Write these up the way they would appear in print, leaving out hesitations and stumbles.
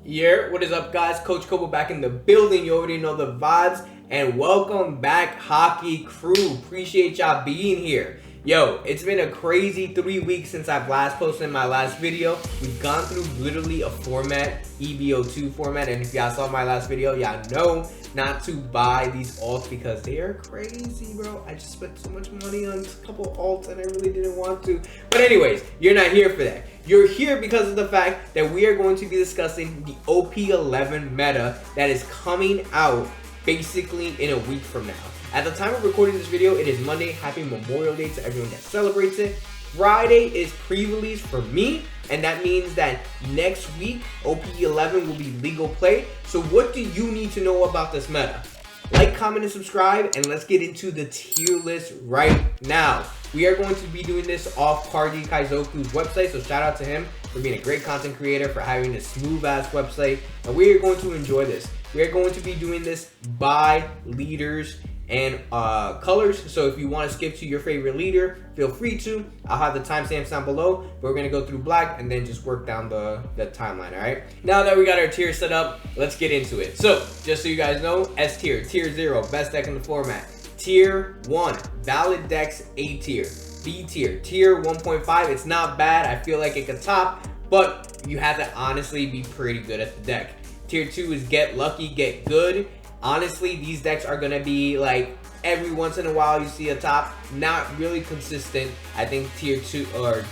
Yeah, what is up, guys? Coach Kobo back in the building. You already know the vibes. And welcome back, hockey crew. Appreciate y'all being here. Yo, it's been a crazy 3 weeks since I've last posted my last video. We've gone through literally a format, EBO2 format. And if y'all saw my last video, y'all know not to buy these alts because they are crazy, bro. I just spent so much money on a couple alts and I really didn't want to. But anyways, you're not here for that. You're here because of the fact that we are going to be discussing the OP-11 meta that is coming out basically in a week from now. At the time of recording this video, it is Monday. Happy Memorial Day to everyone that celebrates it. Friday is pre-release for me, and that means that next week, OP-11 will be legal play. So what do you need to know about this meta? Like, comment, and subscribe, and let's get into the tier list right now. We are going to be doing this off Party Kaizoku's website, so shout out to him for being a great content creator, for having a smooth-ass website, and we are going to enjoy this. We are going to be doing this by leaders and colors, so if you want to skip to your favorite leader, feel free to. I'll have the timestamps down below, but we're going to go through black and then just work down the timeline, all right? Now that we got our tier set up, let's get into it. So, just so you guys know, S tier, tier 0, best deck in the format. Tier 1, valid decks, A tier. B tier, tier 1.5, it's not bad. I feel like it could top, but you have to honestly be pretty good at the deck. Tier 2 is get lucky, get good. Honestly, these decks are gonna be like every once in a while you see a top, not really consistent. I think tier 2 or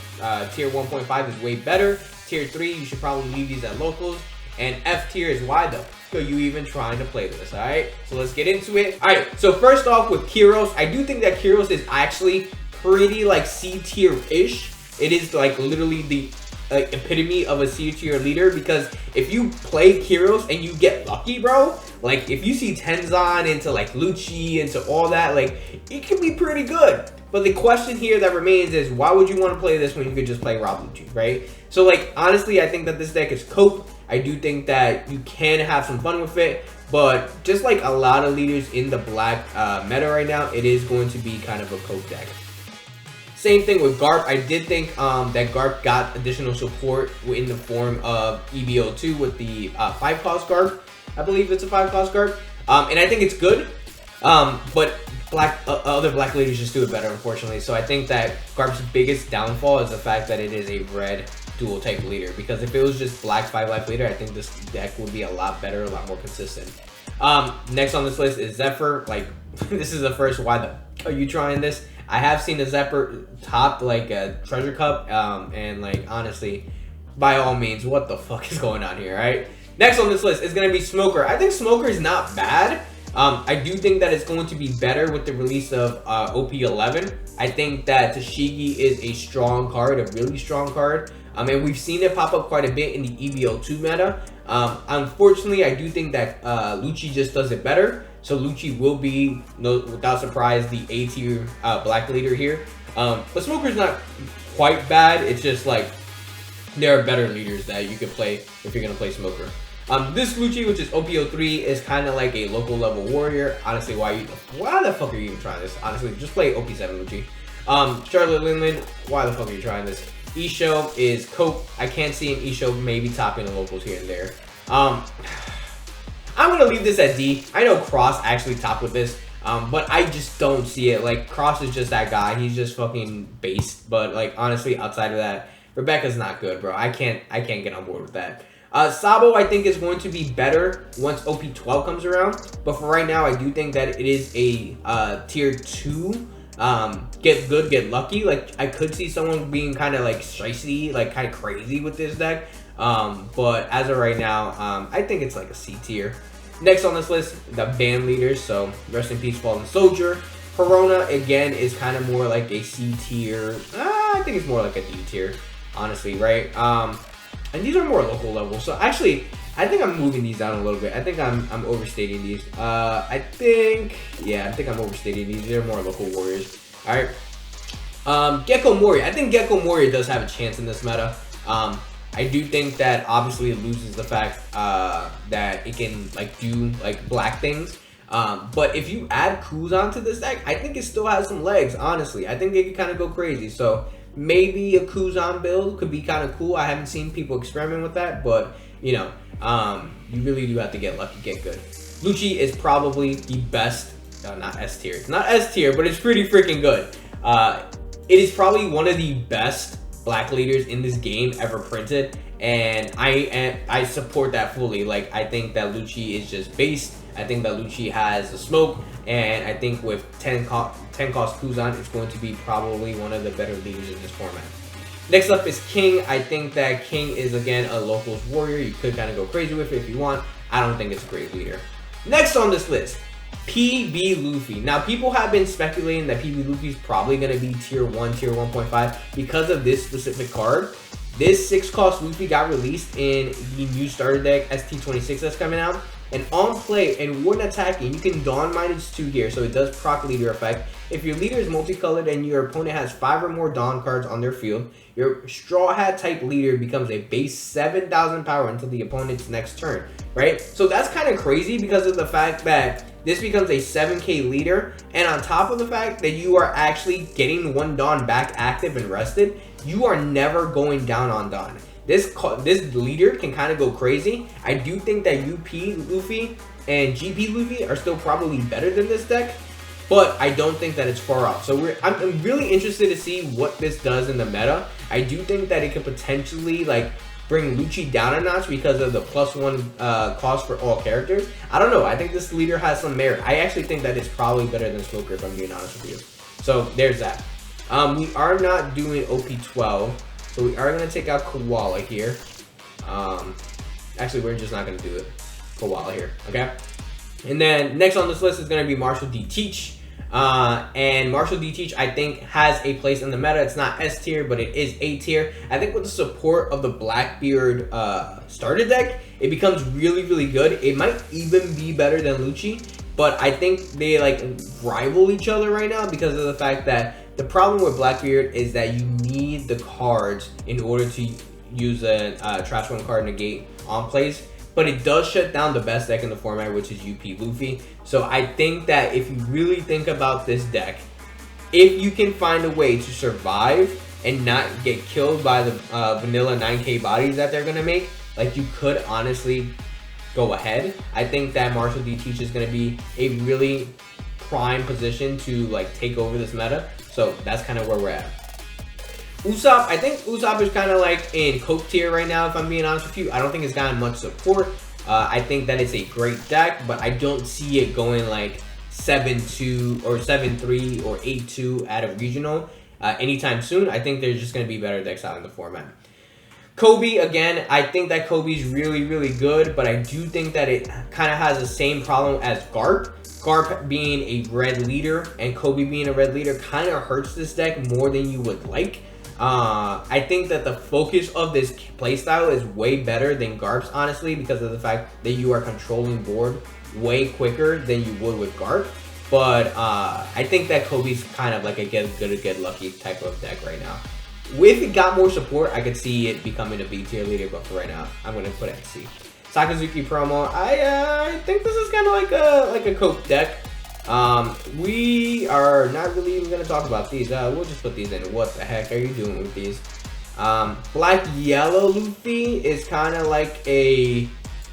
tier 1.5 is way better. Tier 3, you should probably leave these at locals. And F tier is why though? Are you even trying to play this? All right, so let's get into it. All right, so first off with Kyros, I do think that Kyros is actually pretty like C tier-ish. It is like literally the epitome of a C tier leader, because if you play Kyros and you get lucky, bro, like if you see Tenzon into like Lucci into all that, like it can be pretty good. But the question here that remains is, why would you want to play this when you could just play Rob Lucci, right? So like honestly, I think that this deck is cope. I do think that you can have some fun with it, but just like a lot of leaders in the black meta right now, it is going to be kind of a cope deck. Same thing with Garp. I did think that Garp got additional support in the form of EBO2 with the 5-cost Garp. I believe it's a 5-cost Garp. And I think it's good, but other black leaders just do it better, unfortunately. So I think that Garp's biggest downfall is the fact that it is a red dual type leader, because if it was just black 5-life leader, I think this deck would be a lot better, a lot more consistent. Next on this list is Zephyr. Like, this is the first, why the are you trying this? I have seen a Zephyr topped like a treasure cup, and like honestly, by all means, what the fuck is going on here, right? Next on this list is going to be Smoker. I think Smoker is not bad. I do think that it's going to be better with the release of OP-11. I think that Tashigi is a strong card, a really strong card. And we've seen it pop up quite a bit in the EBO2 meta. Unfortunately, I do think that Lucci just does it better. So Lucci will be, without surprise, the A tier black leader here. But Smoker's not quite bad. It's just like there are better leaders that you could play if you're gonna play Smoker. This Lucci, which is OP-03, is kind of like a local level warrior. Honestly, why the fuck are you even trying this? Honestly, just play OP-7 Lucci. Charlotte Linlin, why the fuck are you trying this? Isho is cope. I can't see an Isho maybe topping the locals here and there. I'm gonna leave this at D. I know Cross actually topped with this, but I just don't see it. Like, Cross is just that guy. He's just fucking based. But like honestly, outside of that, Rebecca's not good, bro. I can't get on board with that. Sabo, I think, is going to be better once OP-12 comes around. But for right now, I do think that it is a tier 2. Get good, get lucky. Like, I could see someone being kind of like shicey, like kind of crazy with this deck. But as of right now, I think it's like a C tier. Next on this list, the band leaders. So rest in peace, Fallen Soldier. Corona, again, is kind of more like a C tier. I think it's more like a D tier, honestly, right? And these are more local levels. So actually, I think I'm moving these down a little bit. I think I'm overstating these. I think I'm overstating these. They're more local warriors. All right. Gecko Moria. I think Gecko Moria does have a chance in this meta. I do think that obviously it loses the fact that it can like do like black things. But if you add Kuzan to this deck, I think it still has some legs, honestly. I think it can kind of go crazy. So maybe a Kuzan build could be kind of cool. I haven't seen people experiment with that, but you know, You really do have to get lucky, get good. Lucci is probably the best, not S tier. It's not S tier, but it's pretty freaking good. It is probably one of the best black leaders in this game ever printed, and I support that fully. Like, I think that Lucci is just based. I think that Lucci has the smoke, and I think with 10 cost Kuzan, it's going to be probably one of the better leaders in this format. Next up is King. I think that King is, again, a locals warrior. You could kind of go crazy with it if you want. I don't think it's a great leader. Next on this list, PB Luffy. Now, people have been speculating that PB Luffy is probably going to be tier 1, tier 1.5 because of this specific card. This 6-cost Luffy got released in the new starter deck, ST26, that's coming out. And on play and when attacking, you can Dawn -2 here, so it does proc leader effect. If your leader is multicolored and your opponent has 5 or more Dawn cards on their field, your Straw Hat type leader becomes a base 7,000 power until the opponent's next turn, right? So that's kind of crazy because of the fact that this becomes a 7k leader, and on top of the fact that you are actually getting 1 Dawn back active and rested, you are never going down on Dawn. This leader can kind of go crazy. I do think that UP Luffy and GP Luffy are still probably better than this deck, but I don't think that it's far off. So I'm really interested to see what this does in the meta. I do think that it could potentially like bring Lucci down a notch because of the +1 cost for all characters. I don't know. I think this leader has some merit. I actually think that it's probably better than Smoker, if I'm being honest with you. So there's that. We are not doing OP-12. So we are going to take out Koala here. Actually, we're just not going to do it. Koala here, okay? And then next on this list is going to be Marshall D. Teach. And Marshall D. Teach, I think, has a place in the meta. It's not S tier, but it is A tier. I think with the support of the Blackbeard starter deck, it becomes really, really good. It might even be better than Lucci, but I think they like rival each other right now because of the fact that the problem with Blackbeard is that you need the cards in order to use a Trash 1 card negate on plays, but it does shut down the best deck in the format, which is UP Luffy. So I think that if you really think about this deck, if you can find a way to survive and not get killed by the vanilla 9k bodies that they're going to make, like you could honestly go ahead. I think that Marshall D. Teach is going to be a really prime position to like take over this meta. So that's kind of where we're at. Usopp, I think Usopp is kind of like in Coke tier right now, if I'm being honest with you. I don't think it's gotten much support. I think that it's a great deck, but I don't see it going like 7-2 or 7-3 or 8-2 at a regional anytime soon. I think there's just going to be better decks out in the format. Kobe, again, I think that Kobe's really, really good, but I do think that it kind of has the same problem as Garp. Garp being a red leader and Kobe being a red leader kind of hurts this deck more than you would like. I think that the focus of this playstyle is way better than Garp's, honestly, because of the fact that you are controlling board way quicker than you would with Garp. But I think that Kobe's kind of like a get good or get lucky type of deck right now. If it got more support, I could see it becoming a B tier leader, but for right now, I'm going to put it at C. Sakazuki promo, I think this is kind of like a Coke deck. We are not really even going to talk about these. We'll just put these in. What the heck are you doing with these? Black Yellow Luffy is kind of like a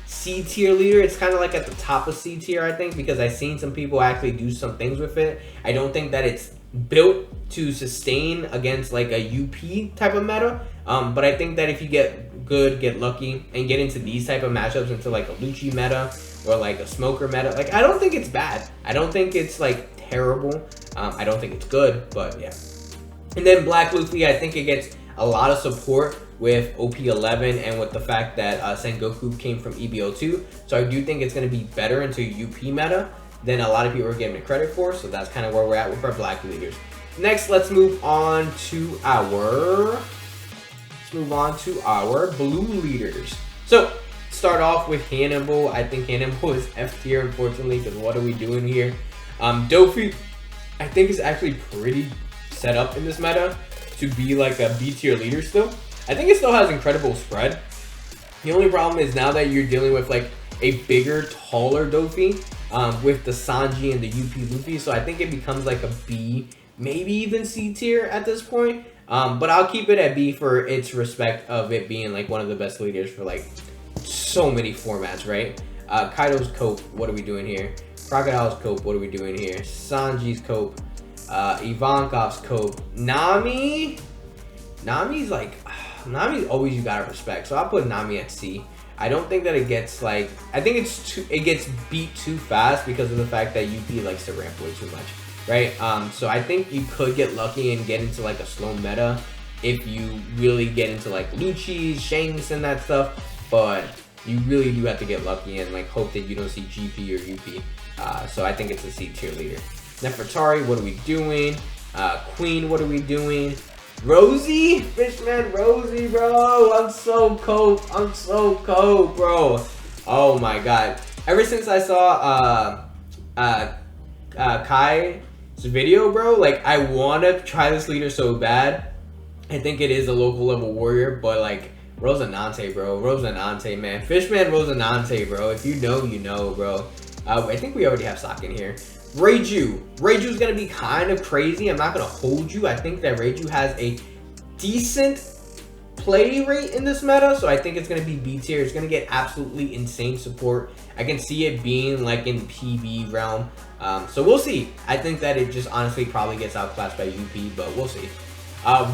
C tier leader. It's kind of like at the top of C tier, I think, because I've seen some people actually do some things with it. I don't think that it's built to sustain against like a UP type of meta. But I think that if you get good, get lucky, and get into these type of matchups, into like a Lucci meta or like a Smoker meta, like I don't think it's bad. I don't think it's like terrible. I don't think it's good, but yeah. And then Black Luffy, I think it gets a lot of support with OP-11 and with the fact that Sengoku came from EBO2. So I do think it's going to be better into UP meta than a lot of people are giving it credit for. So that's kind of where we're at with our black leaders. Next, let's move on to our blue leaders. So start off with Hannibal. I think Hannibal is F tier, unfortunately, because what are we doing here? Dofi, I think, is actually pretty set up in this meta to be like a B tier leader still. I think it still has incredible spread. The only problem is now that you're dealing with like a bigger, taller Dofi with the Sanji and the UP Luffy, so I think it becomes like a B, maybe even C tier at this point. But I'll keep it at B for its respect of it being like one of the best leaders for like so many formats, right? Kaido's Cope, what are we doing here? Crocodile's Cope, what are we doing here? Sanji's Cope, Ivankov's Cope, Nami's like, Nami's always you gotta respect. So I'll put Nami at C. I don't think that it gets like, I think it gets beat too fast because of the fact that UP likes to ramp way too much, right? So I think you could get lucky and get into like a slow meta if you really get into like Lucci's, Shanks and that stuff, but you really do have to get lucky and like hope that you don't see GP or UP. So I think it's a C tier leader. Nefertari, what are we doing? Queen, what are we doing? Rosie, Fishman Rosie, bro. I'm so cold. I'm so cold, bro. Oh my god. Ever since I saw Kai's video, bro, like I want to try this leader so bad. I think it is a local level warrior, but like Rosinante, bro. Rosinante, man. Fishman Rosinante, bro. If you know, you know, bro. I think we already have stock in here. Reiju is going to be kind of crazy. I'm not going to hold you. I think that Reiju has a decent play rate in this meta, so I think it's going to be B tier. It's going to get absolutely insane support. I can see it being like in PB realm. So we'll see. I think that it just honestly probably gets outclassed by UP, but we'll see.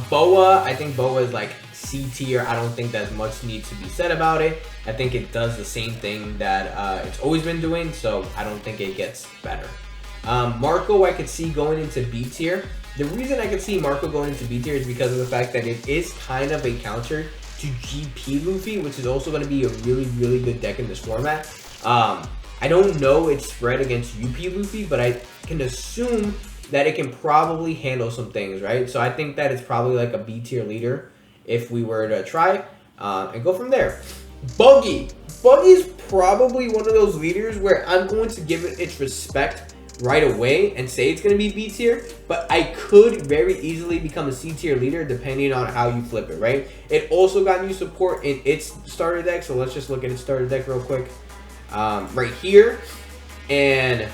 Boa, I think Boa is like C tier. I don't think that much needs to be said about it. I think it does the same thing that it's always been doing, so I don't think it gets better. Marco, I could see going into B tier. The reason I could see Marco going into B tier is because of the fact that it is kind of a counter to GP Luffy, which is also going to be a really, really good deck in this format. I don't know its spread against UP Luffy, but I can assume that it can probably handle some things, right? So I think that it's probably like a B tier leader if we were to try and go from there. Buggy is probably one of those leaders where I'm going to give it its respect right away and say it's going to be B tier, but I could very easily become a C tier leader depending on how you flip it, right? It also got new support in its starter deck, so let's just look at its starter deck real quick right here. And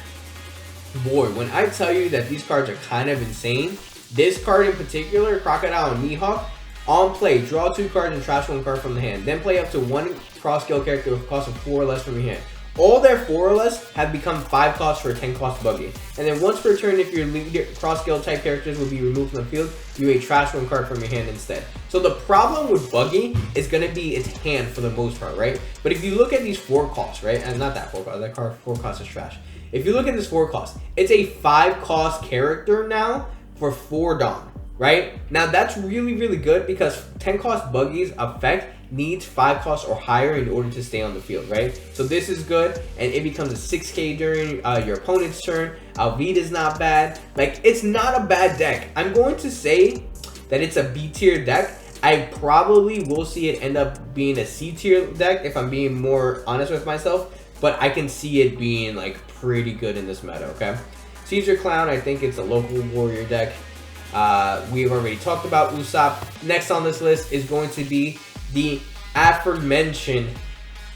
boy, when I tell you that these cards are kind of insane, this card in particular, Crocodile and Mihawk, on play, draw 2 cards and trash 1 card from the hand. Then play up to 1 cross-skill character with a cost of 4 or less from your hand. All their 4 or less have become 5 costs for a 10 cost Buggy. And then once per turn, if your cross-skill type characters will be removed from the field, you may trash 1 card from your hand instead. So the problem with Buggy is going to be its hand for the most part, right? But if you look at these 4 costs, right? And not that 4 costs, that card 4 costs is trash. If you look at this 4 cost, it's a 5 cost character now for 4 Dawn, right? Now that's really, really good because 10 cost Buggy's effect needs 5 costs or higher in order to stay on the field, right? So this is good, and it becomes a 6k during your opponent's turn. Alvida's not bad. Like, it's not a bad deck. I'm going to say that it's a B tier deck. I probably will see it end up being a C tier deck if I'm being more honest with myself, but I can see it being like pretty good in this meta, okay? Caesar Clown, I think it's a local warrior deck. We've already talked about Usopp. Next on this list is going to be the aforementioned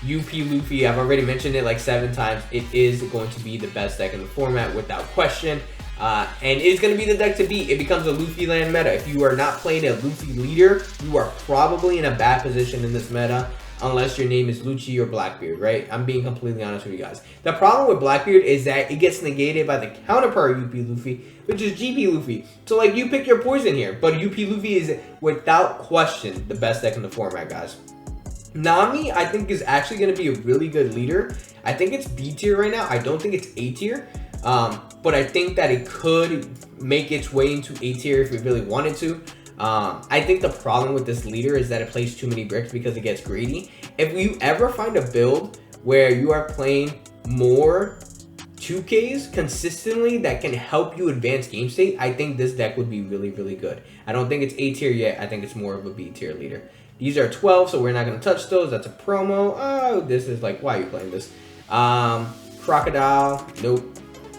UP Luffy. I've already mentioned it like 7 times. It is going to be the best deck in the format without question. And it's going to be the deck to beat. It becomes a Luffy land meta. If you are not playing a Luffy leader, you are probably in a bad position in this meta. Unless your name is Lucci or Blackbeard, right? I'm being completely honest with you guys. The problem with Blackbeard is that it gets negated by the counterpart UP Luffy, which is GP Luffy. So, like, you pick your poison here. But UP Luffy is, without question, the best deck in the format, guys. Nami, I think, is actually going to be a really good leader. I think it's B tier right now. I don't think it's A tier. But I think that it could make its way into A tier if it really wanted to. I think the problem with this leader is that it plays too many bricks because it gets greedy. If you ever find a build where you are playing more 2Ks consistently that can help you advance game state, I think this deck would be really, really good. I don't think it's A tier yet. I think it's more of a B tier leader. These are 12, so we're not going to touch those. That's a promo. Oh, this is like, why are you playing this? Crocodile, nope.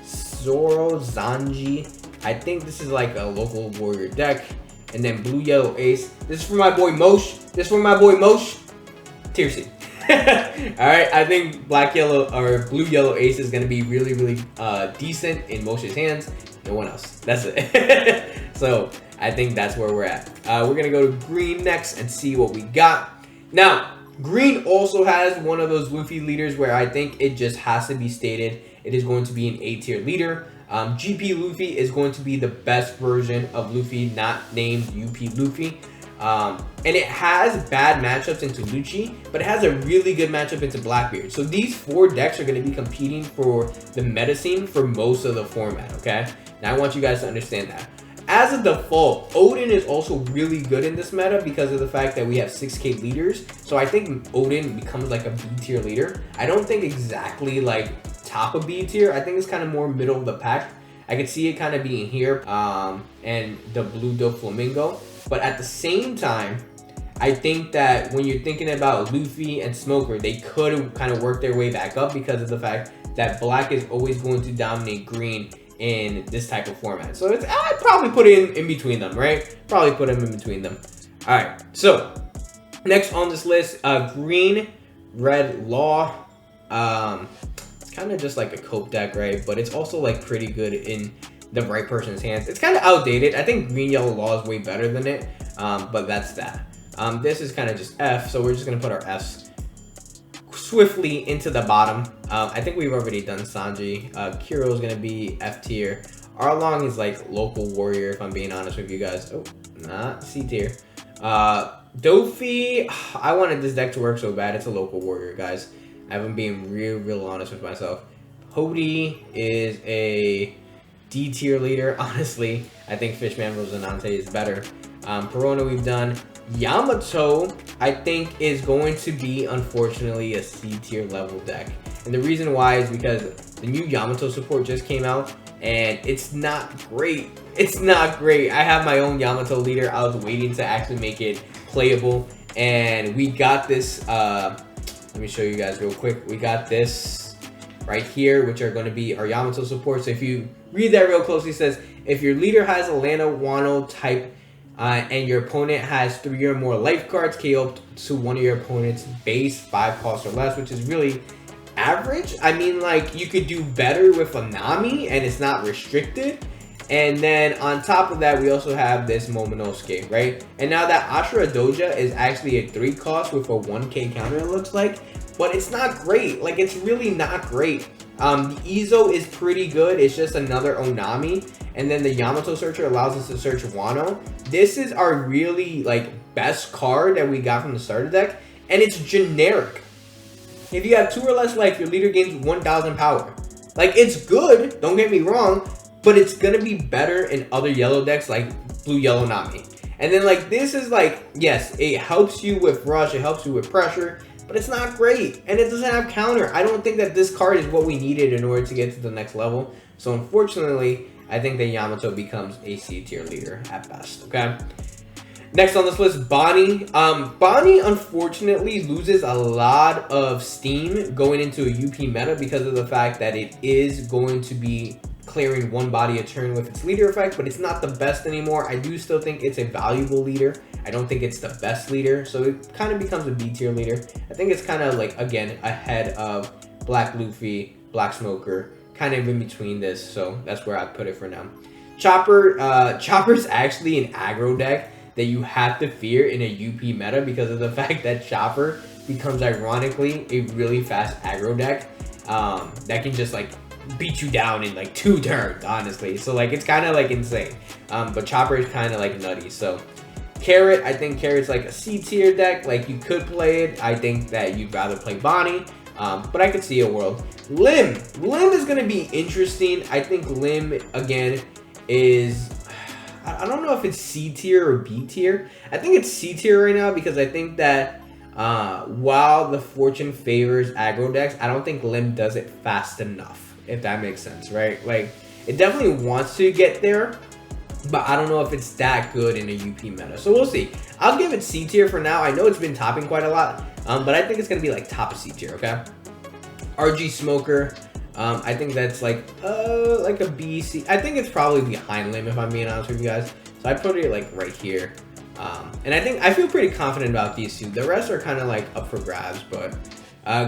Zoro, Zanji. I think this is like a local warrior deck. And then blue, yellow, ace. This is for my boy Mosh. Tier C. Alright, I think black, yellow, or blue, yellow, ace is going to be really, really decent in Mosh's hands. No one else. That's it. So, I think that's where we're at. We're going to go to green next and see what we got. Now, Green also has one of those Luffy leaders where I think it just has to be stated it is going to be an A tier leader. GP Luffy is going to be the best version of Luffy, not named UP Luffy. And it has bad matchups into Lucci, but it has a really good matchup into Blackbeard. So these 4 decks are going to be competing for the meta scene for most of the format, okay? Now I want you guys to understand that. As a default, Odin is also really good in this meta because of the fact that we have 6k leaders. So I think Odin becomes like a B tier leader. I don't think exactly like top of B tier. I think it's kind of more middle of the pack. I could see it kind of being here and the Blue Doflamingo. But at the same time, I think that when you're thinking about Luffy and Smoker, they could kind of work their way back up because of the fact that black is always going to dominate green in this type of format. So it's, I'd probably put it in between them, right? Probably put them in between them. All right, so next on this list, green, red Law. It's kind of just like a cope deck, right? But it's also like pretty good in the right person's hands. It's kind of outdated. I think green, yellow Law is way better than it, but that's that. This is kind of just F, so we're just gonna put our Fs swiftly into the bottom. I think we've already done Sanji. Kuro is gonna be F tier. Arlong is like local warrior, if I'm being honest with you guys. Oh, not C tier. Dofi, I wanted this deck to work so bad. It's a local warrior, guys. I'm being real honest with myself. Hody is a D tier leader. Honestly, I think Fishman Rosinante is better. Perona we've done. Yamato, I think, is going to be, unfortunately, a C tier level deck. And the reason why is because the new Yamato support just came out, and it's not great. It's not great. I have my own Yamato leader. I was waiting to actually make it playable, and we got this. Let me show you guys real quick. We got this right here, which are going to be our Yamato support. So if you read that real closely, it says, if your leader has a Lano Wano type and your opponent has 3 or more life cards, KO to one of your opponent's base 5 cost or less, which is really average. I mean, like, you could do better with a Nami and it's not restricted. And then on top of that, we also have this Momonosuke, right? And now that Ashura Doja is actually a 3 cost with a 1k counter, it looks like, but it's not great. Like, it's really not great. The Izo is pretty good. It's just another Onami. And then the Yamato Searcher allows us to search Wano. This is our really, like, best card that we got from the starter deck. And it's generic. If you have 2 or less life, your leader gains 1000 power. Like, it's good, don't get me wrong, but it's gonna be better in other yellow decks like Blue Yellow Nami. And then, like, this is like, yes, it helps you with rush, it helps you with pressure, but it's not great, and it doesn't have counter. I don't think that this card is what we needed in order to get to the next level. So unfortunately, I think that Yamato becomes a C tier leader at best, okay? Next on this list, Bonnie. Bonnie, unfortunately, loses a lot of steam going into a UP meta because of the fact that it is going to be clearing 1 body a turn with its leader effect, but it's not the best anymore. I do still think it's a valuable leader. I don't think it's the best leader, so it kind of becomes a B tier leader. I think it's kind of like, again, ahead of Black Luffy, Black Smoker, kind of in between this, so that's where I put it for now. Chopper, Chopper's actually an aggro deck that you have to fear in a UP meta because of the fact that Chopper becomes, ironically, a really fast aggro deck that can just, like, beat you down in like 2 turns, honestly. So, like, it's kind of like insane. But Chopper is kind of like nutty. So Carrot, I think Carrot's like a C tier deck. Like, you could play it. I think that you'd rather play Bonnie, but I could see a world. Lim is gonna be interesting. I think Lim, again, is, I don't know if it's C tier or B tier. I think it's C tier right now because I think that while the fortune favors aggro decks, I don't think Lim does it fast enough, if that makes sense, right? Like, it definitely wants to get there, but I don't know if it's that good in a UP meta. So we'll see. I'll give it C tier for now. I know it's been topping quite a lot, but I think it's gonna be like top of C tier, okay? RG Smoker, I think that's like a B, C. I think it's probably behind Lim, if I'm being honest with you guys. So I put it like right here. And I feel pretty confident about these 2. The rest are kind of like up for grabs, but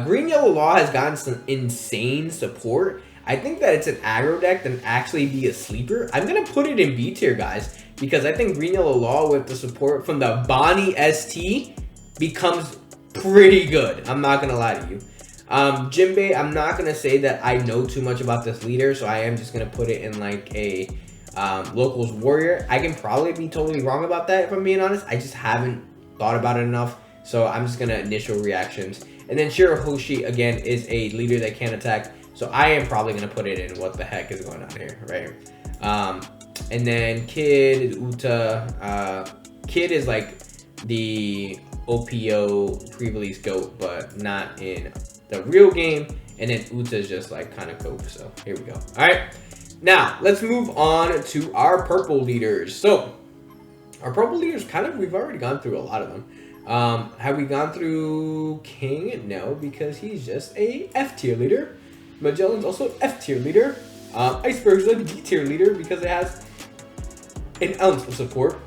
Green Yellow Law has gotten some insane support. I think that it's an aggro deck that actually be a sleeper. I'm gonna put it in B tier, guys, because I think Green Yellow Law with the support from the Bonnie ST becomes pretty good. I'm not gonna lie to you. Jinbei, I'm not gonna say that I know too much about this leader, so I am just gonna put it in like a locals warrior. I can probably be totally wrong about that if I'm being honest. I just haven't thought about it enough, so I'm just gonna initial reactions. And then Shirahoshi again is a leader that can attack, so I am probably gonna put it in what the heck is going on here, right? And then Kid is Uta. Kid is like the OPO pre-release GOAT, but not in the real game. And then Uta is just like kind of GOAT. So here we go. All right, now let's move on to our purple leaders. So our purple leaders, we've already gone through a lot of them. Have we gone through King? No, because he's just a F tier leader. Magellan's also F tier leader. Iceberg's a D tier leader because it has an ounce of support.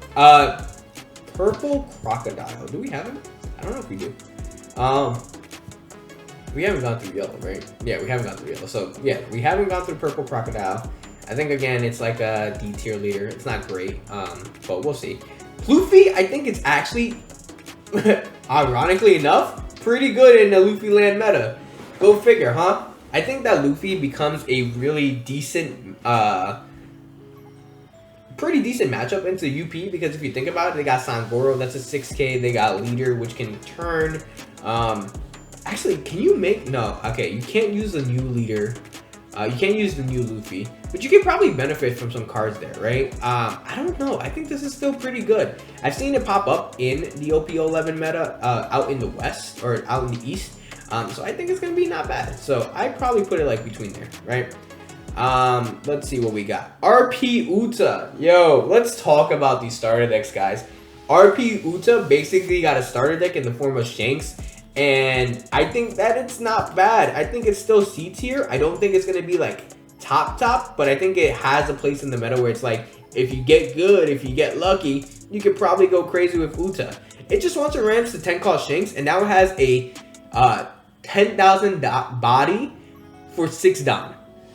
Purple Crocodile. Do we have him? I don't know if we do. We haven't gone through yellow, right? Yeah, we haven't gone through yellow. So yeah, we haven't gone through Purple Crocodile. I think again, it's like a D tier leader. It's not great, but we'll see. Luffy, I think it's actually, ironically enough, pretty good in the Luffy land meta. Go figure, huh? I think that Luffy becomes a really decent, pretty decent matchup into UP, because if you think about it, they got Sangoro, that's a 6k. They got Leader, which can turn. Actually, can you make, no, okay, you can't use the new Leader. You can't use the new Luffy, but you can probably benefit from some cards there, right? I don't know. I think this is still pretty good. I've seen it pop up in the OP-11 meta out in the West or out in the East. So I think it's going to be not bad. So I'd probably put it like between there, right? Let's see what we got. RP Uta. Yo, let's talk about these starter decks, guys. RP Uta basically got a starter deck in the form of Shanks. And I think that it's not bad. I think it's still C tier. I don't think it's going to be like top, but I think it has a place in the meta where it's like, if you get good, if you get lucky, you could probably go crazy with Uta. It just wants to ramp to 10 cost Shanks, and now it has a 10,000 body for 6 Don.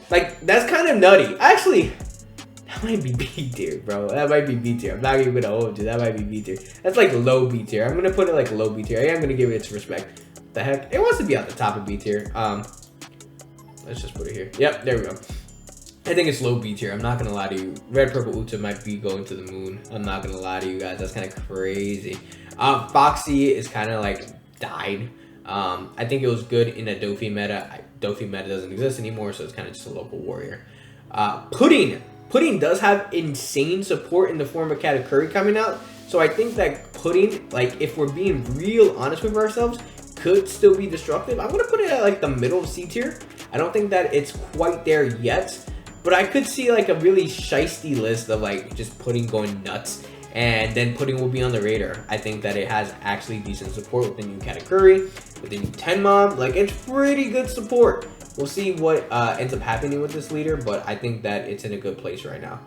Like, that's kind of nutty. Actually, that might be B tier, bro. That might be B tier. I'm not even gonna hold you. That might be B tier. That's like low B tier. I'm gonna put it like low B tier. I am gonna give it its respect. What the heck? It wants to be at the top of B tier. Let's just put it here. Yep, there we go. I think it's low B tier. I'm not gonna lie to you. Red Purple Uta might be going to the moon. I'm not gonna lie to you guys. That's kind of crazy. Foxy is kind of like died. I think it was good in a Dofi meta. Dofi meta doesn't exist anymore, so it's kind of just a local warrior. Pudding does have insane support in the form of Katakuri coming out. So I think that Pudding, like, if we're being real honest with ourselves, could still be destructive. I'm going to put it at like the middle of C tier. I don't think that it's quite there yet, but I could see like a really shisty list of like just Pudding going nuts. And then Pudding will be on the radar. I think that it has actually decent support with the new Katakuri, with the new Tenmon. Like, it's pretty good support. We'll see what ends up happening with this leader, but I think that it's in a good place right now.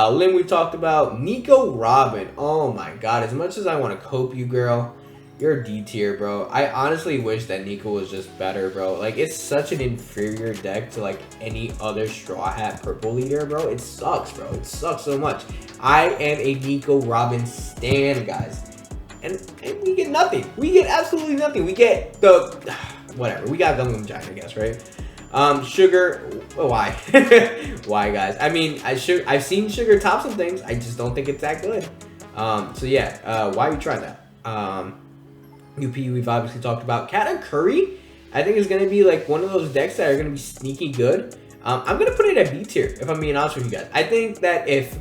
Lynn, we talked about. Nico Robin. Oh my god, as much as I want to cope you, girl, you're D tier, bro. I honestly wish that Nico was just better, bro. Like, it's such an inferior deck to like any other Straw Hat purple leader, bro. It sucks, bro. It sucks so much. I am a Nico Robin stan, guys. And we get nothing. We get absolutely nothing. We get the whatever. We got Gum Gum Giant, I guess, right? Sugar, why? Why, guys? I mean, I've seen Sugar top some things. I just don't think it's that good. So yeah, why are you trying that? UP, we've obviously talked about. Katakuri, I think is going to be like one of those decks that are going to be sneaky good. I'm going to put it at B tier, if I'm being honest with you guys. I think that if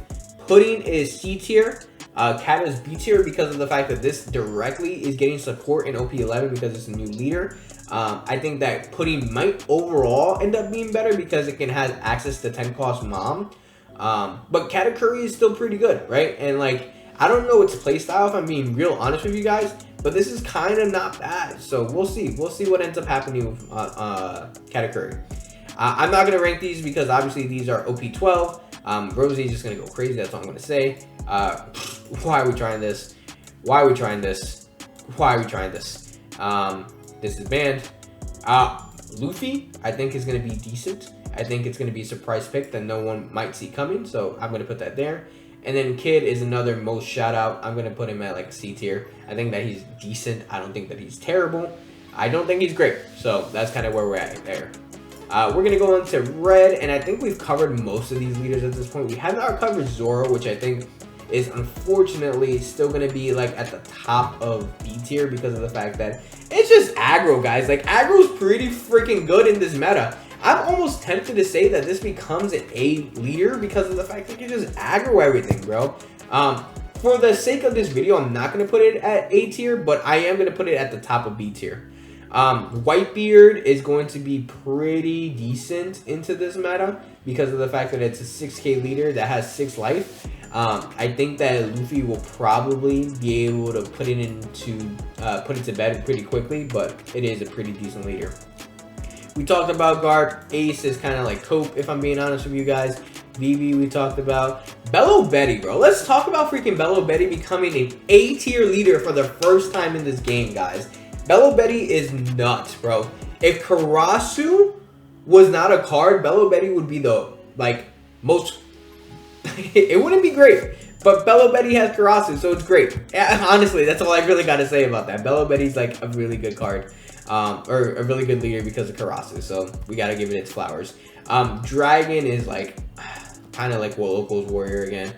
Pudding is C tier, Cat is B tier because of the fact that this directly is getting support in OP-11 because it's a new leader. I think that Pudding might overall end up being better because it can have access to 10 cost Mom. But Katakuri is still pretty good, right? And like, I don't know its playstyle if I'm being real honest with you guys, but this is kind of not bad. So we'll see. We'll see what ends up happening with Katakuri. I'm not going to rank these because obviously these are OP-12. Rosie is just going to go crazy. That's all I'm going to say. Why are we trying this? Why are we trying this? Why are we trying this? This is banned. Luffy, I think, is going to be decent. I think it's going to be a surprise pick that no one might see coming. So I'm going to put that there. And then Kid is another most shout out. I'm gonna put him at like C tier. I think that he's decent. I don't think that he's terrible. I don't think he's great. So that's kind of where we're at there. We're gonna go into red, and I think we've covered most of these leaders at this point. We have not covered Zoro, which I think is unfortunately still gonna be like at the top of B tier because of the fact that it's just aggro, guys. Like aggro's pretty freaking good in this meta. I'm almost tempted to say that this becomes an A leader because of the fact that you just aggro everything, bro. For the sake of this video, I'm not gonna put it at A tier, but I am gonna put it at the top of B tier. Whitebeard is going to be pretty decent into this meta because of the fact that it's a 6k leader that has 6 life. I think that Luffy will probably be able to put it to bed pretty quickly, but it is a pretty decent leader. We talked about Garp. Ace is kind of like Cope, if I'm being honest with you guys. Vivi we talked about. Bello Betty, bro. Let's talk about freaking Bello Betty becoming an A tier leader for the first time in this game, guys. Bello Betty is nuts, bro. If Karasu was not a card, Bello Betty would be the, like, most... it wouldn't be great, but Bello Betty has Karasu, so it's great. Yeah, honestly, that's all I really got to say about that. Bello Betty's, like, a really good card. Or a really good leader because of Karasu, so we got to give it its flowers. Dragon is, like, kind of like Local's Warrior again.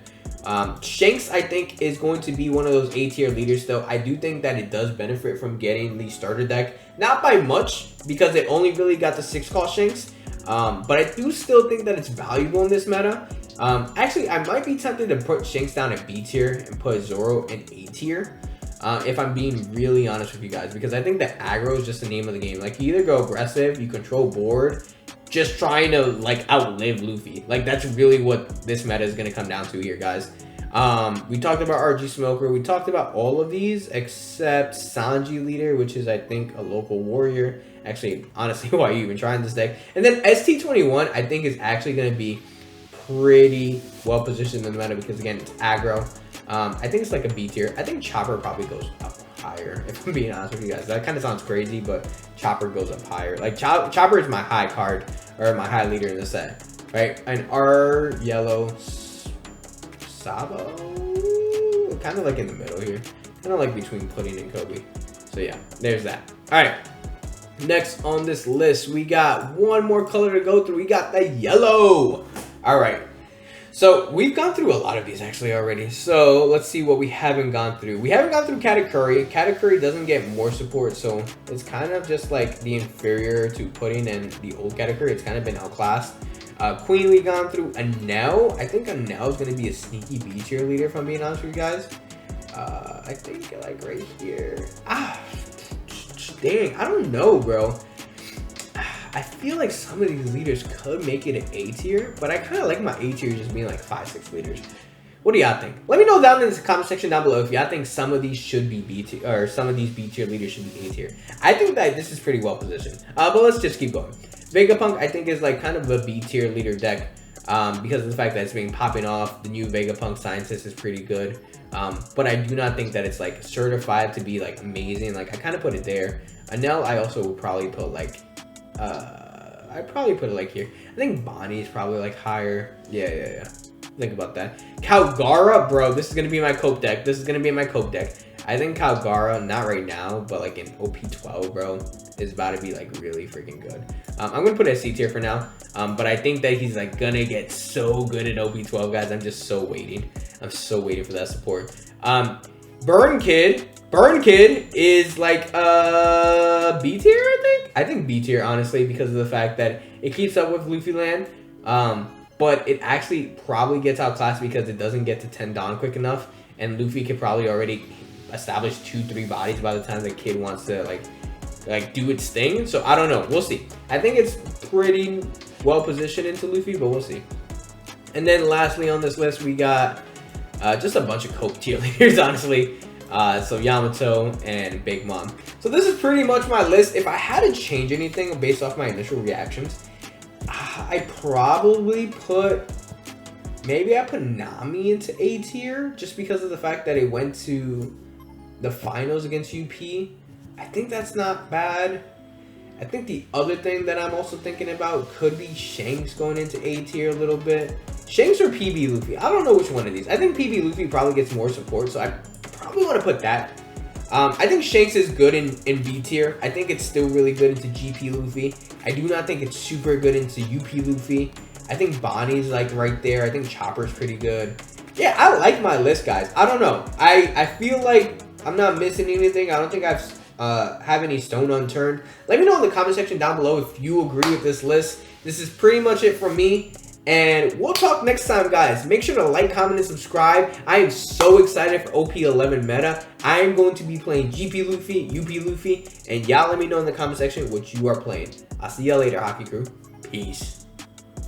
Shanks, I think, is going to be one of those A tier leaders, though. I do think that it does benefit from getting the starter deck. Not by much, because it only really got the 6-cost Shanks. But I do still think that it's valuable in this meta. Actually, I might be tempted to put Shanks down at B tier and put Zoro in A tier. If I'm being really honest with you guys, because I think that aggro is just the name of the game. Like, you either go aggressive, you control board, just trying to, like, outlive Luffy. Like, that's really what this meta is going to come down to here, guys. We talked about RG Smoker. We talked about all of these except Sanji Leader, which is, I think, a local warrior. Actually, honestly, why are you even trying this deck? And then ST21, I think, is actually going to be pretty well positioned in the meta because, again, it's aggro. I think it's like a B tier. I think Chopper probably goes up higher, if I'm being honest with you guys. That kind of sounds crazy, but Chopper goes up higher. Like, Chopper is my high card, or my high leader in the set, right? And our yellow Sabo, kind of like in the middle here. Kind of like between Pudding and Kobe. So yeah, there's that. All right. Next on this list, we got one more color to go through. We got the yellow. All right. So we've gone through a lot of these actually already. So let's see what we haven't gone through. We haven't gone through Katakuri. Katakuri doesn't get more support, so it's kind of just like the inferior to Pudding and the old Katakuri. It's kind of been outclassed. Queen we've gone through. Anel, I think Anel is going to be a sneaky B tier leader, if I'm being honest with you guys. I think like right here. Dang, I don't know, bro. I feel like some of these leaders could make it an A tier, but I kind of like my A tier just being like 5-6 leaders. What do y'all think? Let me know down in the comment section down below if y'all think some of these should be B tier, or some of these B tier leaders should be A tier. I think that this is pretty well positioned. But let's just keep going. Vegapunk, I think, is like kind of a B tier leader deck because of the fact that it's been popping off. The new Vegapunk Scientist is pretty good. But I do not think that it's like certified to be like amazing. Like, I kind of put it there. Anel, I also would probably put like, I'd probably put it like here. I think Bonnie is probably like higher. Yeah. Think about that. Calgara, bro, this is going to be my Cope deck. This is going to be my Cope deck. I think Calgara, not right now, but like in OP-12, bro, is about to be like really freaking good. I'm going to put it at C tier for now. But I think that he's like going to get so good in OP-12, guys. I'm just so waiting. I'm so waiting for that support. Burn Kid is like B tier, I think. I think B tier, honestly, because of the fact that it keeps up with Luffy Land. But it actually probably gets outclassed because it doesn't get to 10 Dawn quick enough. And Luffy could probably already establish 2-3 bodies by the time the kid wants to like do its thing. So I don't know. We'll see. I think it's pretty well positioned into Luffy, but we'll see. And then lastly on this list, we got just a bunch of Cope tier leaders, honestly. So Yamato and Big Mom. So this is pretty much my list. If I had to change anything based off my initial reactions, I probably put, maybe I put Nami into A tier just because of the fact that it went to the finals against UP. I think that's not bad. I think the other thing that I'm also thinking about could be Shanks going into A tier a little bit. Shanks or PB Luffy? I don't know which one of these. I think PB Luffy probably gets more support, so I probably want to put that. I think Shanks is good in B tier. I think it's still really good into GP Luffy. I do not think it's super good into UP Luffy. I think Bonnie's like right there. I think Chopper's pretty good. Yeah, I like my list, guys. I don't know. I feel like I'm not missing anything. I don't think I've have any stone unturned. Let me know in the comment section down below if you agree with this list. This is pretty much it from me. And we'll talk next time, guys. Make sure to like, comment, and subscribe. I am so excited for OP-11 meta. I am going to be playing GP Luffy, UP Luffy, and y'all let me know in the comment section what you are playing. I'll see y'all later, Hockey Crew. Peace.